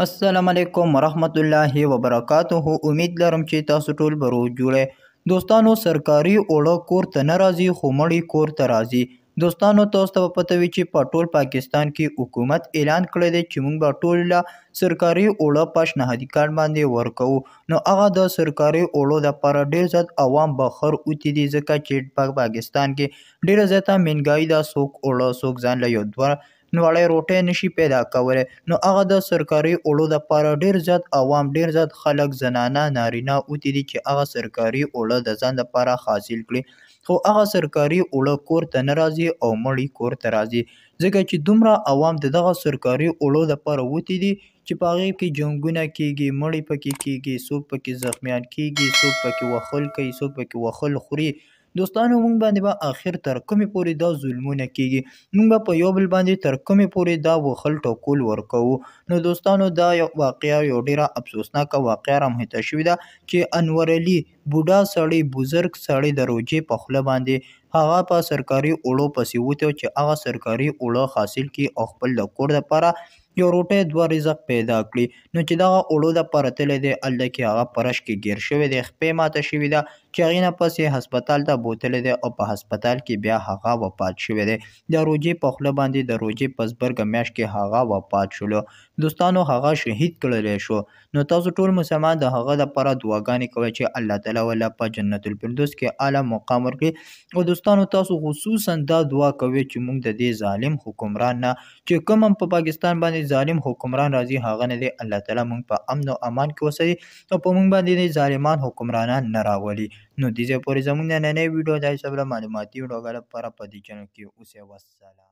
السلام علیکم ورحمت الله وبرکاته. امید لرم چې تاسو ټول به روغ جوړئ. دوستانو، سرکاري اوړه کور ته نه راځي خو مړی کور ته راځي. دوستانو، تاسو ته به پته وي چې په ټول پاکستان کې حکومت اعلان کړی دی چې موږ به ټول له سرکاري اوړه په شناختی کارت باندې ورکوو. نو هغه د سرکاري اوړو دپاره ډېر زیات عوام به خر اوتي دي، ځکه چې په پاکستان کې ډېره زیاته مهنګایي ده. څوک اوړه، څوک ځان له یو دوه وړۍ روټۍ نشي پیدا کولی. نو هغه د سرکاري اوړو دپاره ډېر زیات عوام، ډېر زیات خلک، زنانه نارینه اوتي دي چې هغه سرکاري اوړه د ځان دپاره حاصل کړي. خو هغه سرکاري اوړه کور ته نه راځي او مړی کور ته راځي، ځکه چې دومره عوام د دغه سرکاري اوړو دپاره اوتي دي چې په هغې کې جنګونه کېږي، مړي پکې کېږي، څوک پکې زخمیان کېږي، څوک پکې وښل کوي، څوک پکې وښل خوري. دوستانو، موږ باندې به آخر تر کومې پورې دا ظلمونه کېږي؟ موږ به په یو بل باندې تر کومې پورې دا وښل ټکول ورکوو؟ نو دوستانو، دا یو واقعه، یو ډېره افسوسناکه واقعه رامنځته شوې ده چې انور علي بوډا سړی، بزرګ سړی د روجې په خوله باندې هغه په سرکاري اوړو پسې وتی چې هغه سرکاري اوړه حاصل کړي او خپل د کور دپاره یو روټۍ دوه رزق پیدا کړي. نو چې دغه اوړو دپاره تللی دی، هلته کې هغه په رش کې ګیر شوی دی، خپۍ ماته شوې ده، چې هغې نه پس یې هسپتال ته بوتلی دی او په هسپتال کې بیا هغه وفات شوی دی. د روژې په خوله باندې د روژې په زبرګه میاشت کې هغه وفات شولو. دوستانو، هغه شهید کړلی شو. نو تاسو ټول مسلمان د هغه دپاره دعاګانې کوئ چې الله تعالی وله په جنت الفردوس کې اعلی مقام ورکړي. او دوستانو، تاسو خصوصا دا دعا کوئ چې موږ د دې ظالم حکمران نه، چې کوم هم په پاکستان باندې ظالم حکمران راځي، هغه نه دی الله تعالی موږ په امن او امان کې وساتي او په موږ باندې ظالمان حکمرانان نه راولي. نو دې ځای پورې زموږ نننۍ ویډیو د حساب له معلوماتي ویډیوګانو لپاره په دې چینل کې اوسئ. والسلام.